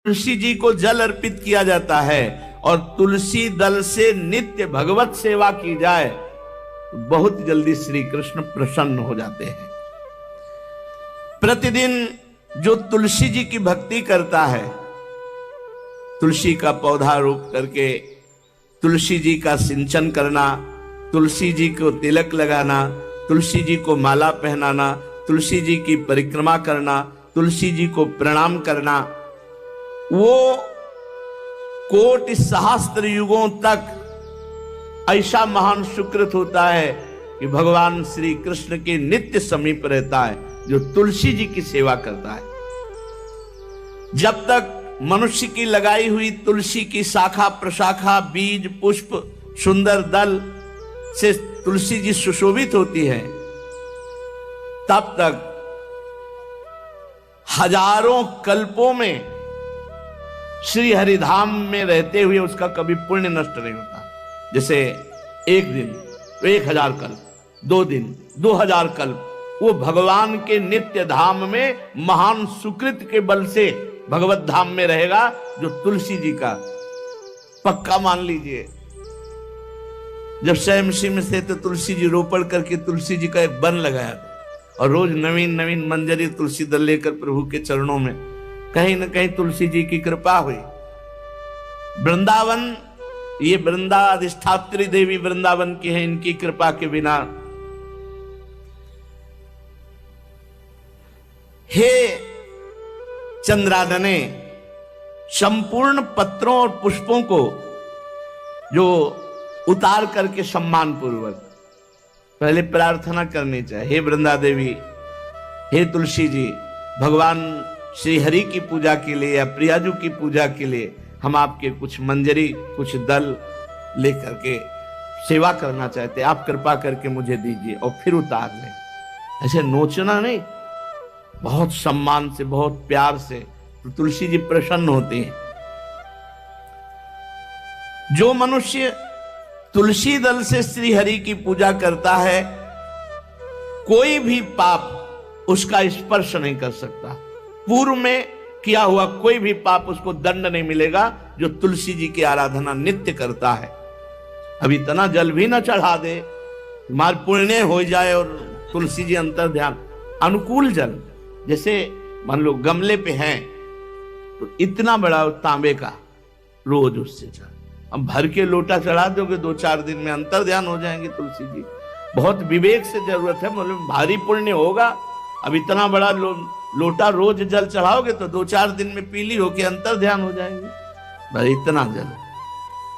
तुलसी जी को जल अर्पित किया जाता है और तुलसी दल से नित्य भगवत सेवा की जाए तो बहुत जल्दी श्री कृष्ण प्रसन्न हो जाते हैं। प्रतिदिन जो तुलसी जी की भक्ति करता है, तुलसी का पौधा रोप करके तुलसी जी का सिंचन करना, तुलसी जी को तिलक लगाना, तुलसी जी को माला पहनाना, तुलसी जी की परिक्रमा करना, तुलसी जी को प्रणाम करना, वो कोटि सहस्त्र युगों तक ऐसा महान सुकृत होता है कि भगवान श्री कृष्ण के नित्य समीप रहता है जो तुलसी जी की सेवा करता है। जब तक मनुष्य की लगाई हुई तुलसी की शाखा प्रशाखा बीज पुष्प सुंदर दल से तुलसी जी सुशोभित होती है, तब तक हजारों कल्पों में श्री हरिधाम में रहते हुए उसका कभी पुण्य नष्ट नहीं होता। जैसे एक दिन तो 1000 कल्प, 2 दिन 2000 कल्प वो भगवान के नित्य धाम में महान सुकृत के बल से भगवत धाम में रहेगा, जो तुलसी जी का पक्का मान लीजिए। जब स्वयं में से तो तुलसी जी रोपण करके तुलसी जी का एक वन लगाया और रोज नवीन नवीन मंजरी तुलसी दल लेकर प्रभु के चरणों में, कहीं न कहीं तुलसी जी की कृपा हुई। वृंदावन, ये वृंदा अधिष्ठात्री देवी वृंदावन की है, इनकी कृपा के बिना हे चंद्रादने संपूर्ण पत्रों और पुष्पों को जो उतार करके सम्मान पूर्वक पहले प्रार्थना करनी चाहिए, हे वृंदा देवी, हे तुलसी जी, भगवान श्री हरि की पूजा के लिए या प्रियाजू की पूजा के लिए हम आपके कुछ मंजरी कुछ दल लेकर के सेवा करना चाहते हैं, आप कृपा करके मुझे दीजिए, और फिर उतार लें। ऐसे नोचना नहीं, बहुत सम्मान से बहुत प्यार से, तो तुलसी जी प्रसन्न होती हैं। जो मनुष्य तुलसी दल से श्री हरि की पूजा करता है, कोई भी पाप उसका स्पर्श नहीं कर सकता। पूर्व में किया हुआ कोई भी पाप उसको दंड नहीं मिलेगा जो तुलसी जी की आराधना नित्य करता है। अब इतना जल भी ना चढ़ा दे, मार पुण्य हो जाए और तुलसी जी अंतर ध्यान अनुकूल जल, जैसे मान लो गमले पे हैं तो इतना बड़ा तांबे का रोज उससे चढ़, अब भर के लोटा चढ़ा दोगे 2-4 दिन में अंतर ध्यान हो जाएंगे तुलसी जी। बहुत विवेक से जरूरत है, मतलब भारी पुण्य होगा। अब इतना बड़ा लोटा रोज जल चढ़ाओगे तो 2-4 दिन में पीली होके अंतर ध्यान हो जाएंगे। भाई इतना जल,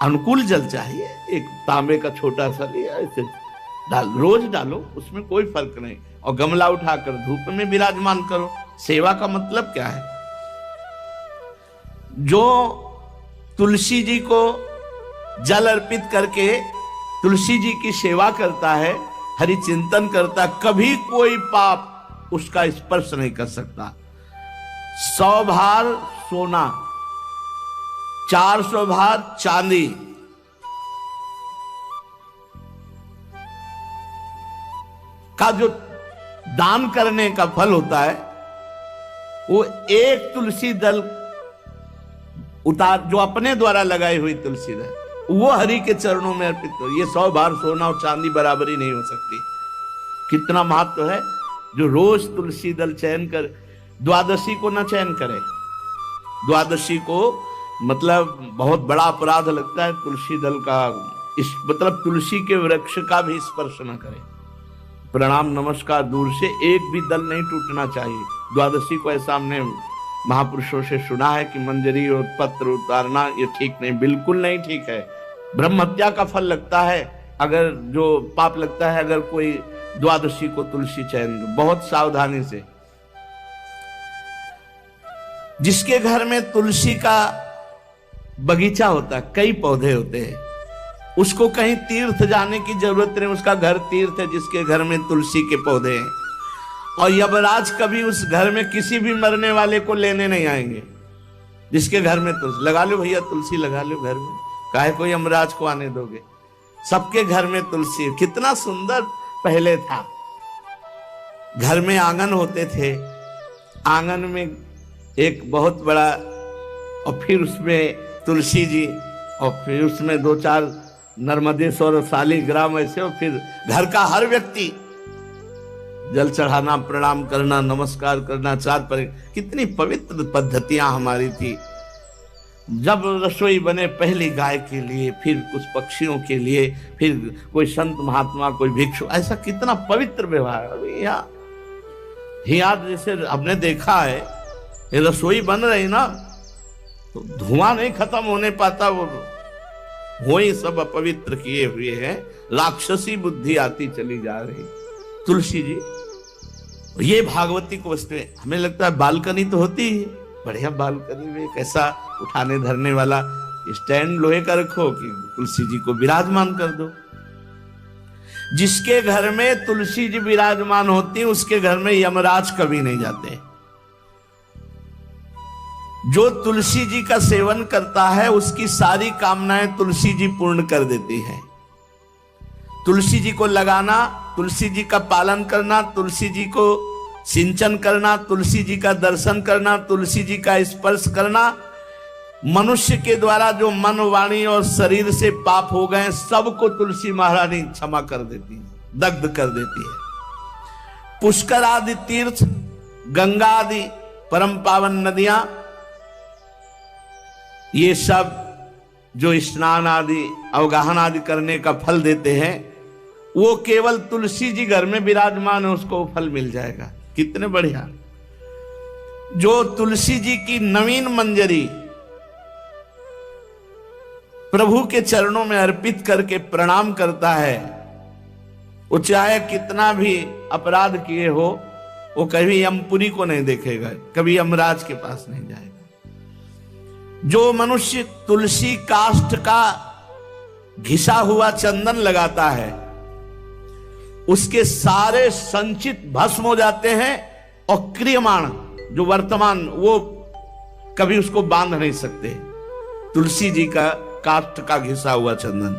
अनुकूल जल चाहिए, एक तांबे का छोटा सा लिया, ऐसे डाल, रोज डालो, उसमें कोई फर्क नहीं, और गमला उठाकर धूप में विराजमान करो। सेवा का मतलब क्या है? जो तुलसी जी को जल अर्पित करके तुलसी जी की सेवा करता है, हरि चिंतन करता, कभी कोई पाप उसका स्पर्श नहीं कर सकता। 100 भार सोना, 400 भार चांदी, का जो दान करने का फल होता है, वो एक तुलसी दल उतार, जो अपने द्वारा लगाई हुई तुलसी दल, वो हरि के चरणों में अर्पित हो। ये 100 भार सोना और चांदी बराबरी नहीं हो सकती। कितना महत्व है। जो रोज तुलसी दल चयन कर, द्वादशी को ना चयन करे, द्वादशी को मतलब बहुत बड़ा अपराध लगता है तुलसी दल का, इस मतलब तुलसी के वृक्ष का भी स्पर्श न करे। प्रणाम नमस्कार दूर से, एक भी दल नहीं टूटना चाहिए। द्वादशी को ऐसा हमने महापुरुषों से सुना है कि मंजरी और पत्र उतारना ये ठीक नहीं, बिल्कुल नहीं ठीक है। ब्रह्म हत्या का फल लगता है, अगर जो पाप लगता है अगर कोई द्वादशी को तुलसी चयन, बहुत सावधानी से। जिसके घर में तुलसी का बगीचा होता है, कई पौधे होते हैं, उसको कहीं तीर्थ जाने की जरूरत नहीं, उसका घर तीर्थ है जिसके घर में तुलसी के पौधे हैं। और यमराज कभी उस घर में किसी भी मरने वाले को लेने नहीं आएंगे। जिसके घर में तुलसी, लगा लो भैया तुलसी लगा लो घर में, काहे को यमराज को आने दोगे? सबके घर में तुलसी। कितना सुंदर पहले था, घर में आंगन होते थे, आंगन में एक बहुत बड़ा और फिर उसमें तुलसी जी, और फिर उसमें 2-4 नर्मदेश्वर शालिग्राम ऐसे, और फिर घर का हर व्यक्ति जल चढ़ाना, प्रणाम करना, नमस्कार करना, 4 पर। कितनी पवित्र पद्धतियां हमारी थी। जब रसोई बने पहली गाय के लिए, फिर कुछ पक्षियों के लिए, फिर कोई संत महात्मा, कोई भिक्षु, ऐसा कितना पवित्र व्यवहार। अभी यहाँ जैसे हमने देखा है, ये रसोई बन रही ना तो धुआं नहीं खत्म होने पाता, वो ही सब अपवित्र किए हुए हैं, राक्षसी बुद्धि आती चली जा रही। तुलसी जी, ये भागवती को वस्तु हमें लगता है बालकनी तो होती है, बढ़िया बालकनी में कैसा उठाने धरने वाला स्टैंड लोहे का रखो कि तुलसी जी को विराजमान कर दो। जिसके घर में तुलसी जी विराजमान होती, उसके घर में यमराज कभी नहीं जाते। जो तुलसी जी का सेवन करता है उसकी सारी कामनाएं तुलसी जी पूर्ण कर देती है। तुलसी जी को लगाना, तुलसी जी का पालन करना, तुलसी जी को सिंचन करना, तुलसी जी का दर्शन करना, तुलसी जी का स्पर्श करना, मनुष्य के द्वारा जो मन, वाणी और शरीर से पाप हो गए सबको तुलसी महारानी क्षमा कर देती है, दग्ध कर देती है। पुष्कर आदि तीर्थ, गंगा आदि परम पावन नदियां, ये सब जो स्नान आदि, अवगाहन आदि करने का फल देते हैं, वो केवल तुलसी जी घर में विराजमान है, उसको फल मिल जाएगा। कितने बढ़िया। जो तुलसी जी की नवीन मंजरी प्रभु के चरणों में अर्पित करके प्रणाम करता है, वो चाहे कितना भी अपराध किए हो, वो कभी यमपुरी को नहीं देखेगा, कभी यमराज के पास नहीं जाएगा। जो मनुष्य तुलसी काष्ठ का घिसा हुआ चंदन लगाता है, उसके सारे संचित भस्म हो जाते हैं, और क्रियमाण जो वर्तमान, वो कभी उसको बांध नहीं सकते। तुलसी जी का काष्ठ का घिसा हुआ चंदन,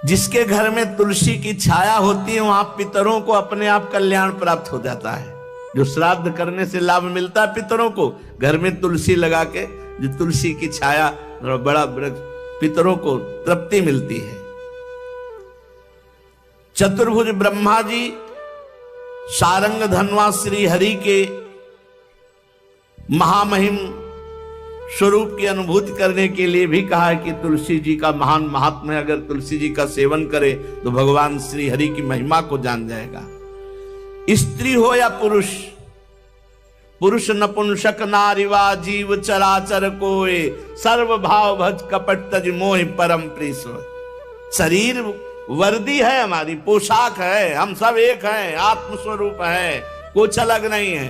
जिसके घर में तुलसी की छाया होती है, वहां पितरों को अपने आप कल्याण प्राप्त हो जाता है। जो श्राद्ध करने से लाभ मिलता है पितरों को, घर में तुलसी लगा के, जो तुलसी की छाया, बड़ा वृक्ष, पितरों को तृप्ति मिलती है। चतुर्भुज ब्रह्मा जी सारंग धनवा श्री हरि के महामहिम स्वरूप की अनुभूति करने के लिए भी कहा है कि तुलसी जी का महान महात्म्य है। अगर तुलसी जी का सेवन करे तो भगवान श्री हरि की महिमा को जान जाएगा। स्त्री हो या पुरुष, पुरुष नपुंसक नारीवा जीव चराचर कोय, सर्व भाव भज कपट तज मोह परम प्रीश्वर। शरीर वर्दी है, हमारी पोशाक है, हम सब एक हैं, आत्मस्वरूप है, कुछ अलग नहीं है।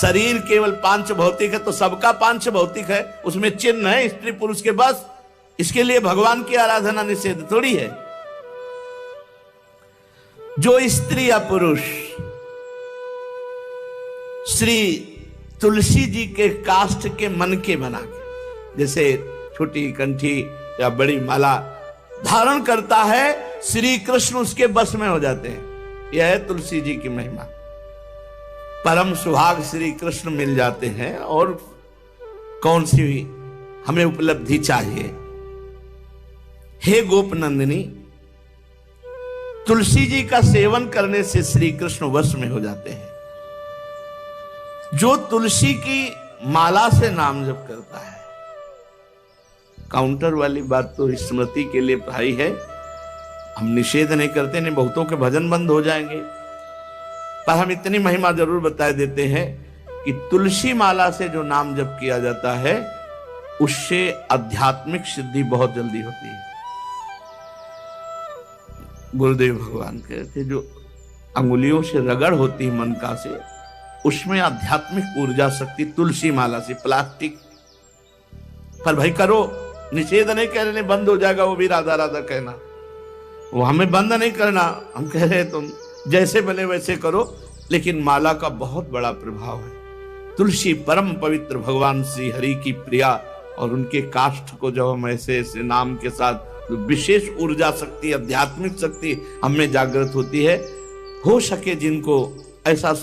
शरीर केवल पांच भौतिक है तो सबका पांच भौतिक है, उसमें चिन्ह है स्त्री पुरुष के, बस इसके लिए भगवान की आराधना निषेध थोड़ी है। जो स्त्री या पुरुष श्री तुलसी जी के काष्ठ के मन के बना के, जैसे छोटी कंठी या बड़ी माला धारण करता है, श्री कृष्ण उसके बस में हो जाते हैं। यह है तुलसी जी की महिमा। परम सुहाग श्री कृष्ण मिल जाते हैं, और कौन सी हमें उपलब्धि चाहिए। हे गोप नंदिनी, तुलसी जी का सेवन करने से श्री कृष्ण वश में हो जाते हैं। जो तुलसी की माला से नाम जप करता है, काउंटर वाली बात तो स्मृति के लिए भाई है, हम निषेध नहीं करते, नहीं बहुतों के भजन बंद हो जाएंगे, पर हम इतनी महिमा जरूर बता देते हैं कि तुलसी माला से जो नाम जप किया जाता है उससे आध्यात्मिक सिद्धि बहुत जल्दी होती है। गुरुदेव भगवान कहते जो अंगुलियों से रगड़ होती है मन का से, उसमें आध्यात्मिक ऊर्जा शक्ति तुलसी माला से। प्लास्टिक पर भाई करो, निषेध नहीं कह रहे, बंद हो जाएगा वो भी राधा राधा कहना, वो हमें बंद नहीं करना। हम कह रहे तुम जैसे बने वैसे करो, लेकिन माला का बहुत बड़ा प्रभाव है। तुलसी परम पवित्र भगवान श्री हरि की प्रिया, और उनके काष्ठ को जब हम ऐसे ऐसे नाम के साथ, तो विशेष ऊर्जा शक्ति, आध्यात्मिक शक्ति हमें जागृत होती है। हो सके जिनको ऐसा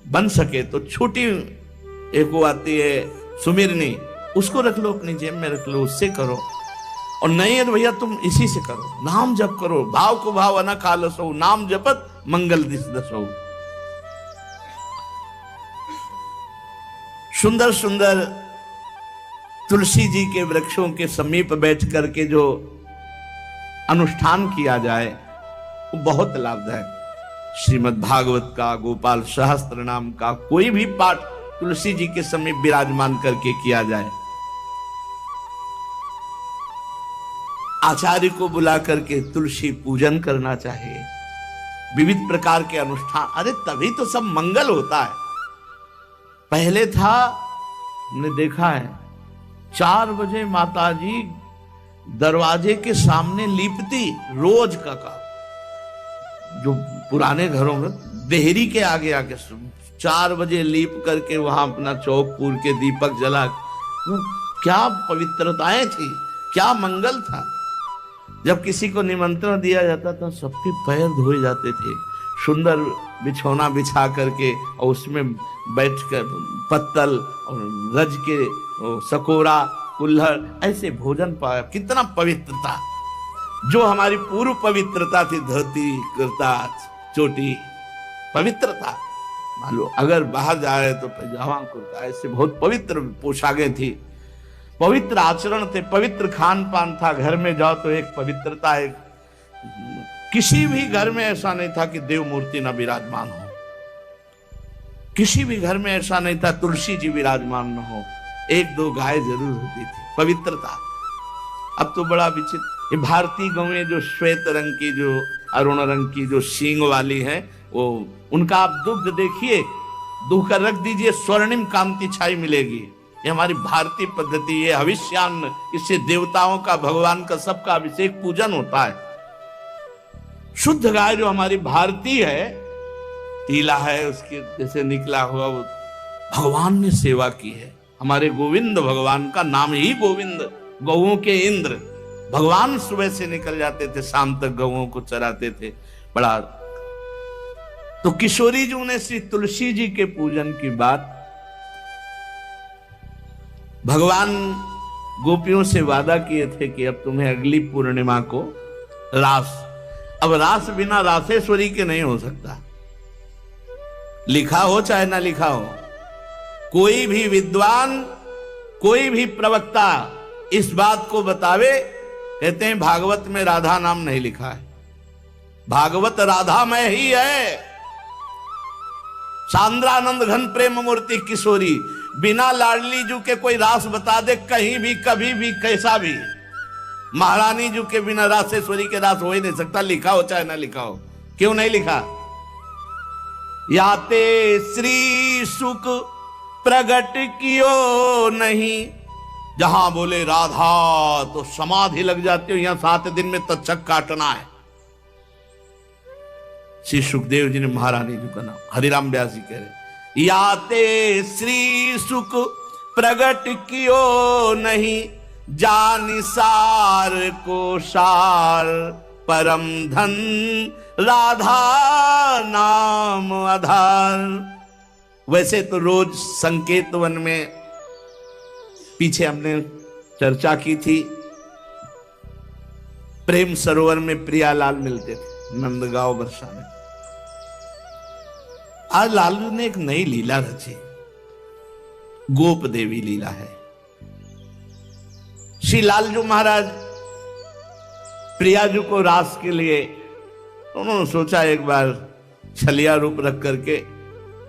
बन सके तो छोटी एक वो आती है सुमिरनी, उसको रख लो अपनी जेब में रख लो, उससे करो। और नहीं है तो भैया तुम इसी से करो, नाम जप करो, भाव को भाव न खालसो, नाम जपत मंगल दिस दसो। सुंदर सुंदर तुलसी जी के वृक्षों के समीप बैठ करके जो अनुष्ठान किया जाए वो बहुत लाभदायक। श्रीमद् भागवत का, गोपाल सहस्त्र नाम का कोई भी पाठ तुलसी जी के समीप विराजमान करके किया जाए। आचार्य को बुला करके तुलसी पूजन करना चाहिए, विविध प्रकार के अनुष्ठान। अरे तभी तो सब मंगल होता है। पहले था, हमने देखा है, 4 बजे माताजी दरवाजे के सामने लीपती, रोज का काम। जो पुराने घरों में देहरी के आगे आके 4 बजे लीप करके वहां अपना चौक पूर के दीपक जला, क्या पवित्रताएं थी, क्या मंगल था। जब किसी को निमंत्रण दिया जाता था सबके पैर धोए जाते थे, सुंदर बिछौना बिछा करके और उसमें बैठकर पत्तल और रज के सकोरा कुल्हड़ ऐसे भोजन पाया। कितना पवित्रता, जो हमारी पूर्व पवित्रता थी, धोती कुर्ता चोटी, पवित्रता। मान लो अगर बाहर जा रहे तो पैजामा कुर्ता, ऐसे बहुत पवित्र पोशाकें थी, पवित्र आचरण थे, पवित्र खान पान था। घर में जाओ तो एक पवित्रता है। किसी भी घर में ऐसा नहीं था कि देव मूर्ति न विराजमान हो, किसी भी घर में ऐसा नहीं था तुलसी जी विराजमान न हो। 1-2 गाय जरूर होती थी, पवित्रता। अब तो बड़ा विचित्र, ये भारतीय गौएं जो श्वेत रंग की, जो अरुण रंग की, जो सींग वाली है, वो उनका आप दुग्ध देखिए, दूह कर रख दीजिए, स्वर्णिम कांति छाई मिलेगी। ये हमारी भारतीय पद्धति, ये हविष्यान्न, इससे देवताओं का, भगवान का, सबका अभिषेक पूजन होता है। शुद्ध गाय जो हमारी भारतीय है, तीला है उसके जैसे निकला हुआ, वो भगवान ने सेवा की है। हमारे गोविंद भगवान का नाम ही गोविंद, गौओं के इंद्र। भगवान सुबह से निकल जाते थे, शाम तक गौओं को चराते थे। बड़ा तो किशोरी जी ने श्री तुलसी जी के पूजन की बात, भगवान गोपियों से वादा किए थे कि अब तुम्हें अगली पूर्णिमा को रास, अब रास बिना रासेश्वरी के नहीं हो सकता। लिखा हो चाहे ना लिखा हो, कोई भी विद्वान, कोई भी प्रवक्ता इस बात को बतावे, कहते हैं भागवत में राधा नाम नहीं लिखा है, भागवत राधामय ही है। सांद्रानंद घन प्रेम मूर्ति किशोरी, बिना लाडली जू के कोई रास बता दे कहीं भी, कभी भी, कैसा भी। महारानी जू के बिना रासेश्वरी के रास हो ही नहीं सकता, लिखा हो चाहे ना लिखा हो। क्यों नहीं लिखा? याते श्री सुख प्रगट कियो नहीं, जहां बोले राधा तो समाधि लग जाती हो, यहां 7 दिन में तक्षक काटना है। श्री सुखदेव जी ने महारानी जी का नाम, हरिराम व्यास जी कह रहे, याते श्री सुख प्रगट कियो नहीं, जानि सार को सार परम धन, राधा नाम आधार। वैसे तो रोज संकेत वन में, पीछे हमने चर्चा की थी, प्रेम सरोवर में प्रियालाल मिलते थे नंदगांव वर्षा में। आज लालू ने एक नई लीला रची, गोप देवी लीला है। श्री लालजू महाराज प्रियाजू को रास के लिए उन्होंने सोचा एक बार छलिया रूप रख करके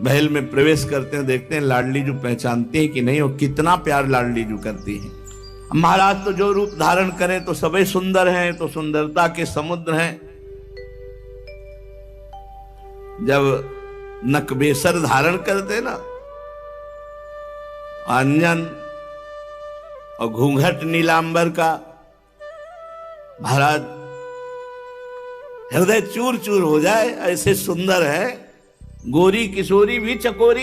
महल में प्रवेश करते हैं, देखते हैं लाडली जू पहचानती है कि नहीं, वो कितना प्यार लाडली जू करती है। महाराज तो जो रूप धारण करें तो सभी सुंदर हैं, तो सुंदरता के समुद्र हैं। जब नकबेसर धारण करते ना, अंजन और घूंघट नीलांबर का, महाराज हृदय चूर चूर हो जाए, ऐसे सुंदर है। गोरी किशोरी भी चकोरी